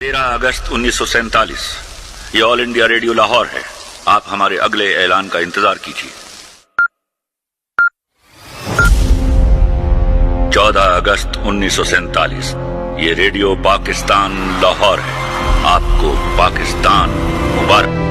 13 अगस्त 1947 ये all India radio Lahore है। आप हमारे अगले ऐलान का इंतजार कीजिए। 14 अगस्त 1947 ये रेडियो पाकिस्तान लाहौर है। आपको पाकिस्तान मुबारक।